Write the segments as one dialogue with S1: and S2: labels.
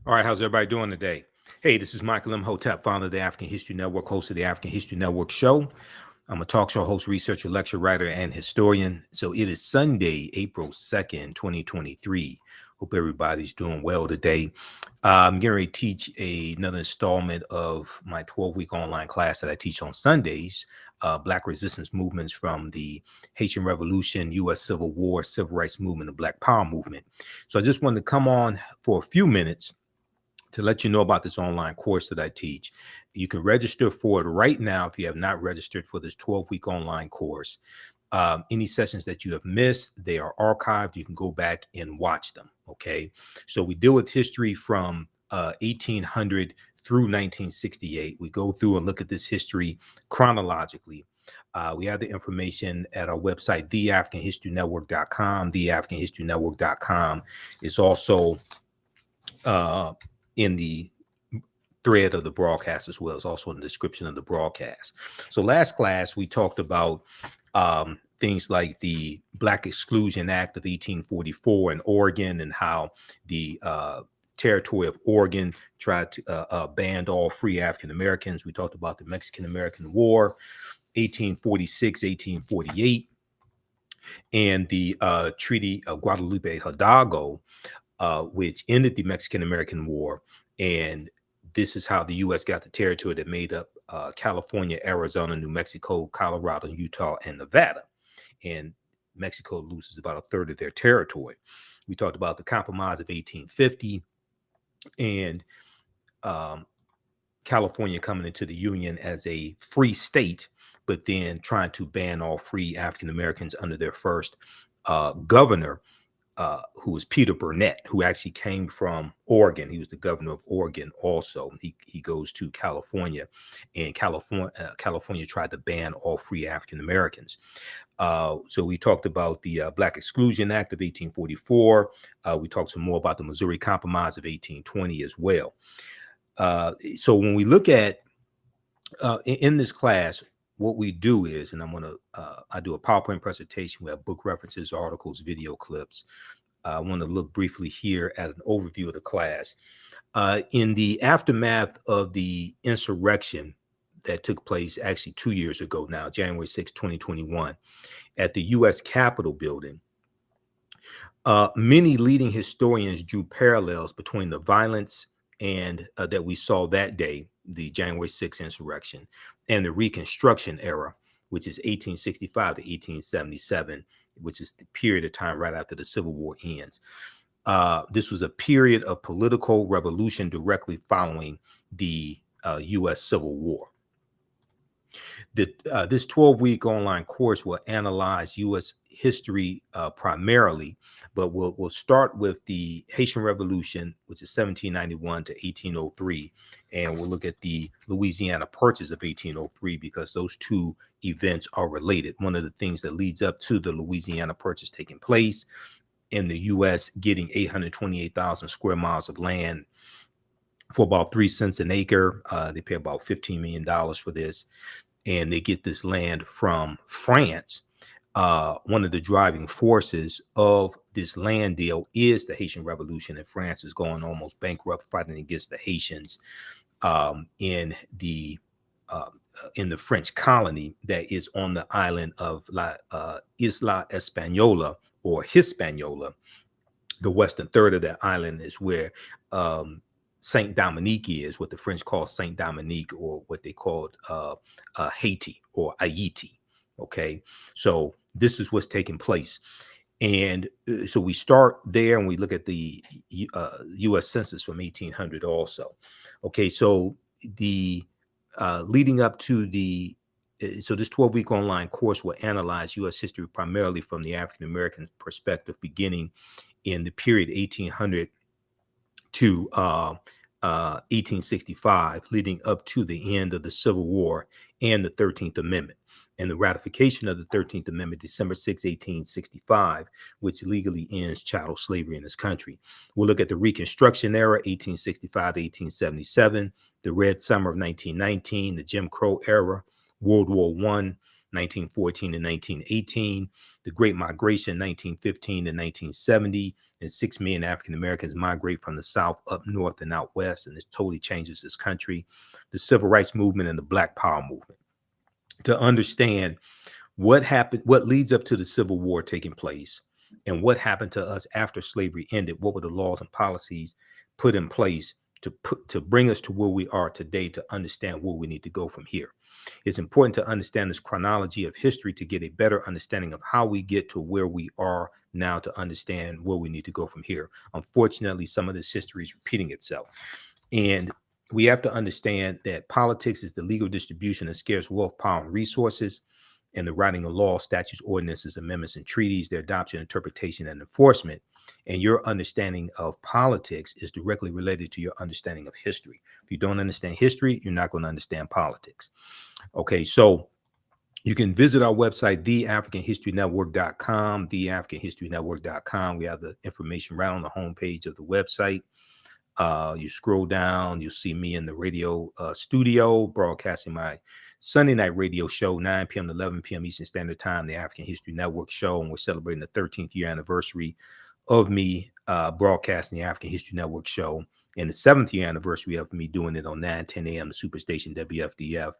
S1: All right, how's everybody doing today? Hey, this is Michael Imhotep, founder of the African History Network, host of the African History Network show. I'm a talk show host, researcher, lecture writer, and historian. So it is Sunday, April 2nd, 2023. Hope everybody's doing well today. I'm getting ready to teach another installment of my 12-week online class that I teach on Sundays, Black resistance movements from the Haitian Revolution, U.S. Civil War, Civil Rights Movement, and Black Power movement. So I just wanted to come on for a few minutes to let you know about this online course that I teach. You can register for it right now if you have not registered for this 12-week online course. Any sessions that you have missed, they are archived. You can go back and watch them, okay? So we deal with history from 1800 through 1968. We go through and look at this history chronologically. We have the information at our website, theafricanhistorynetwork.com. Theafricanhistorynetwork.com is also in the thread of the broadcast as well. It's also in the description of the broadcast. So last class, we talked about things like the Black Exclusion Act of 1844 in Oregon and how the territory of Oregon tried to ban all free African Americans. We talked about the Mexican-American War, 1846, 1848, and the Treaty of Guadalupe Hidalgo, which ended the Mexican-American War. And this is how the U.S. got the territory that made up California, Arizona, New Mexico, Colorado, Utah, and Nevada. And Mexico loses about a third of their territory. We talked about the Compromise of 1850 and California coming into the Union as a free state, but then trying to ban all free African Americans under their first governor, who was Peter Burnett, who actually came from Oregon. He was the governor of Oregon also. He goes to California, and California tried to ban all free African Americans. So we talked about the Black Exclusion Act of 1844. We talked some more about the Missouri Compromise of 1820 as well. So when we look at in this class, what we do is, and I do a PowerPoint presentation. We have book references, articles, video clips. I want to look briefly here at an overview of the class. In the aftermath of the insurrection that took place actually 2 years ago now, January 6, 2021, at the U.S. Capitol building, many leading historians drew parallels between the violence and that we saw that day, the January 6th insurrection, and the Reconstruction Era, which is 1865 to 1877, which is the period of time right after the Civil War ends. This was a period of political revolution directly following the U.S. Civil War. This 12-week online course will analyze U.S. history primarily, but we'll start with the Haitian Revolution, which is 1791 to 1803, and we'll look at the Louisiana Purchase of 1803 because those two events are related. One of the things that leads up to the Louisiana Purchase taking place in the U.S. getting 828,000 square miles of land for about 3 cents an acre. They pay about $15 million for this. And they get this land from France. One of the driving forces of this land deal is the Haitian Revolution, and France is going almost bankrupt, fighting against the Haitians in the French colony that is on the island of Isla Española or Hispaniola. The western third of that island is where Saint Dominique is, what the French call Saint Dominique, or what they called Haiti or Haiti. Okay, so this is what's taking place. And so we start there and we look at the U.S. Census from 1800 also. Okay, so the leading up to the so this 12-week online course will analyze U.S. history primarily from the African American perspective, beginning in the period 1800 to 1865, leading up to the end of the Civil War and the 13th Amendment, and the ratification of the 13th Amendment, December 6, 1865, which legally ends chattel slavery in this country. We'll look at the Reconstruction Era, 1865 to 1877, the Red Summer of 1919, the Jim Crow Era, World War I, 1914 to 1918, the Great Migration, 1915 to 1970, and 6 million African Americans migrate from the South up north and out west, and this totally changes this country. The Civil Rights Movement and the Black Power movement. To understand what happened, what leads up to the Civil War taking place, and what happened to us after slavery ended, what were the laws and policies put in place to bring us to where we are today, to understand where we need to go from here. It's important to understand this chronology of history to get a better understanding of how we get to where we are now, to understand where we need to go from here. Unfortunately, some of this history is repeating itself. And we have to understand that politics is the legal distribution of scarce wealth, power, and resources, and the writing of law, statutes, ordinances, amendments, and treaties, their adoption, interpretation, and enforcement. And your understanding of politics is directly related to your understanding of history. If you don't understand history, you're not going to understand politics. Okay, so you can visit our website, theafricanhistorynetwork.com, theafricanhistorynetwork.com. We have the information right on the homepage of the website. You scroll down, you'll see me in the radio studio broadcasting my Sunday night radio show, 9 p.m. to 11 p.m. Eastern Standard Time, the African History Network show. And we're celebrating the 13th year anniversary of me broadcasting the African History Network show, and the 7th year anniversary of me doing it on 9:10 a.m. the Superstation WFDF.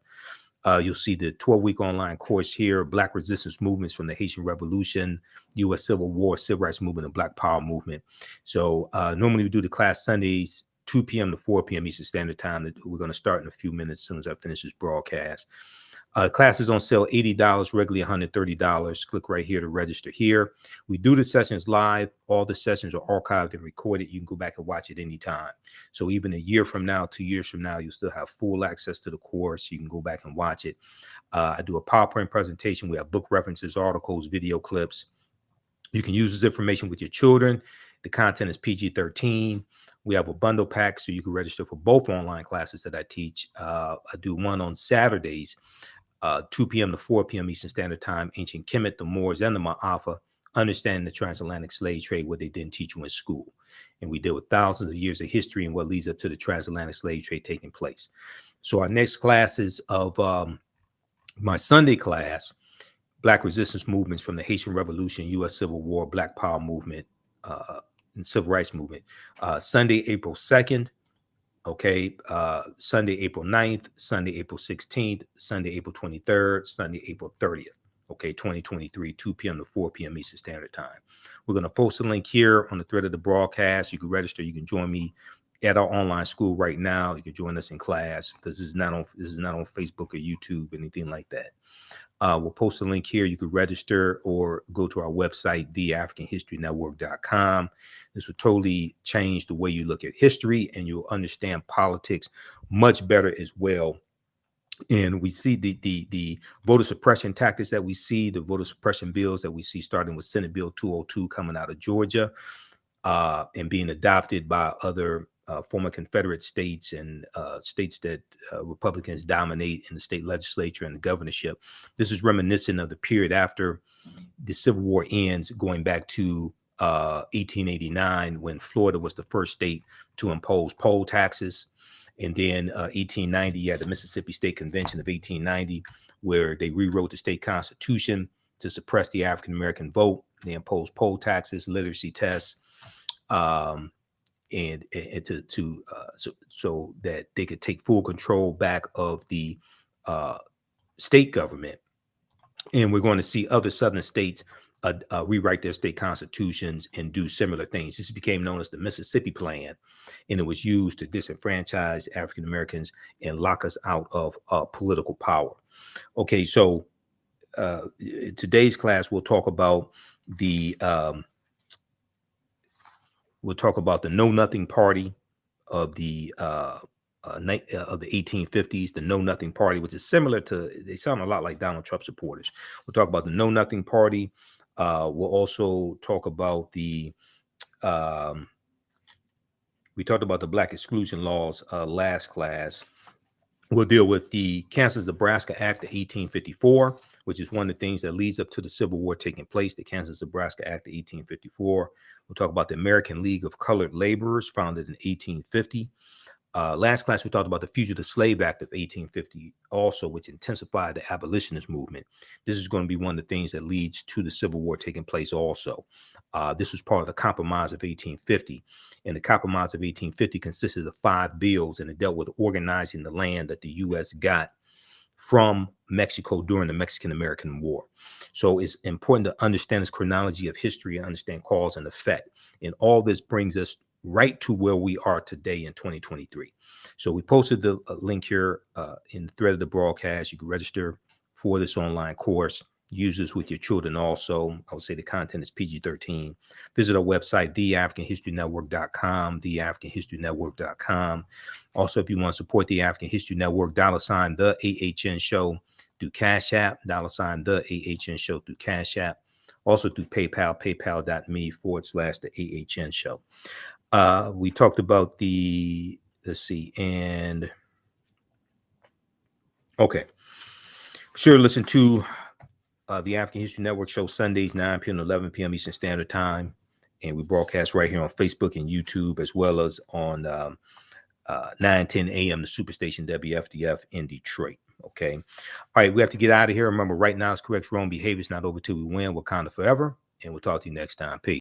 S1: You'll see the 12-week online course here, Black Resistance Movements from the Haitian Revolution, U.S. Civil War, Civil Rights Movement, and Black Power Movement. So normally we do the class Sundays, 2 p.m. to 4 p.m. Eastern Standard Time. We're going to start in a few minutes as soon as I finish this broadcast. Class is on sale, $80, regularly $130. Click right here to register here. We do the sessions live. All the sessions are archived and recorded. You can go back and watch it anytime. So even a year from now, 2 years from now, you'll still have full access to the course. You can go back and watch it. I do a PowerPoint presentation. We have book references, articles, video clips. You can use this information with your children. The content is PG-13. We have a bundle pack, so you can register for both online classes that I teach. I do one on Saturdays, 2 p.m. to 4 p.m. Eastern Standard Time, Ancient Kemet, the Moors, and the Ma'afa, understanding the transatlantic slave trade, what they didn't teach you in school. And we deal with thousands of years of history and what leads up to the transatlantic slave trade taking place. So our next classes of my Sunday class, Black Resistance Movements from the Haitian Revolution, U.S. Civil War, Black Power Movement, and Civil Rights Movement. Sunday, April 2nd. Okay, Sunday, April 9th, Sunday, April 16th, Sunday, April 23rd, Sunday, April 30th. Okay, 2023, 2 p.m. to 4 p.m. Eastern Standard Time. We're going to post a link here on the thread of the broadcast. You can register. You can join me at our online school right now. You can join us in class, because this is not on Facebook or YouTube, anything like that. We'll post a link here. You can register or go to our website, theafricanhistorynetwork.com. This will totally change the way you look at history, and you'll understand politics much better as well. And we see the voter suppression tactics that we see, the voter suppression bills that we see, starting with Senate Bill 202 coming out of Georgia, and being adopted by other former Confederate states and states that Republicans dominate in the state legislature and the governorship. This is reminiscent of the period after the Civil War ends, going back to 1889, when Florida was the first state to impose poll taxes. And then 1890, you had the Mississippi State Convention of 1890, where they rewrote the state constitution to suppress the African-American vote. They imposed poll taxes, literacy tests, and so that they could take full control back of the state government. And we're going to see other southern states rewrite their state constitutions and do similar things. This became known as the Mississippi Plan, and it was used to disenfranchise African Americans and lock us out of political power. Okay, so today's class we'll talk about the Know Nothing Party of the 1850s, the Know Nothing Party, which is similar to, they sound a lot like Donald Trump supporters. We'll talk about the Know Nothing Party. We'll also talk about we talked about the Black exclusion laws last class. We'll deal with the Kansas-Nebraska Act of 1854, which is one of the things that leads up to the Civil War taking place, the Kansas-Nebraska Act of 1854. We'll talk about the American League of Colored Laborers, founded in 1850. Last class, we talked about the Fugitive Slave Act of 1850, also, which intensified the abolitionist movement. This is going to be one of the things that leads to the Civil War taking place also. This was part of the Compromise of 1850. And the Compromise of 1850 consisted of 5 bills, and it dealt with organizing the land that the U.S. got from Mexico during the Mexican-American War. So it's important to understand this chronology of history and understand cause and effect. And all this brings us right to where we are today in 2023. So we posted the link here in the thread of the broadcast. You can register for this online course. Use this with your children also. I would say the content is PG-13. Visit our website, theafricanhistorynetwork.com, theafricanhistorynetwork.com. Also, if you want to support the African History Network, $ the AHN show through Cash App, $ the AHN show through Cash App. Also through PayPal, paypal.me/the AHN show. We talked about the, let's see, and okay. Sure, listen to the African History Network show Sundays, 9 p.m. to 11 p.m. Eastern Standard Time. And we broadcast right here on Facebook and YouTube, as well as on 9:10 a.m. the Superstation WFDF in Detroit. Okay. All right. We have to get out of here. Remember, right now is correct wrong behavior. It's not over till we win. Wakanda forever. And we'll talk to you next time. Peace.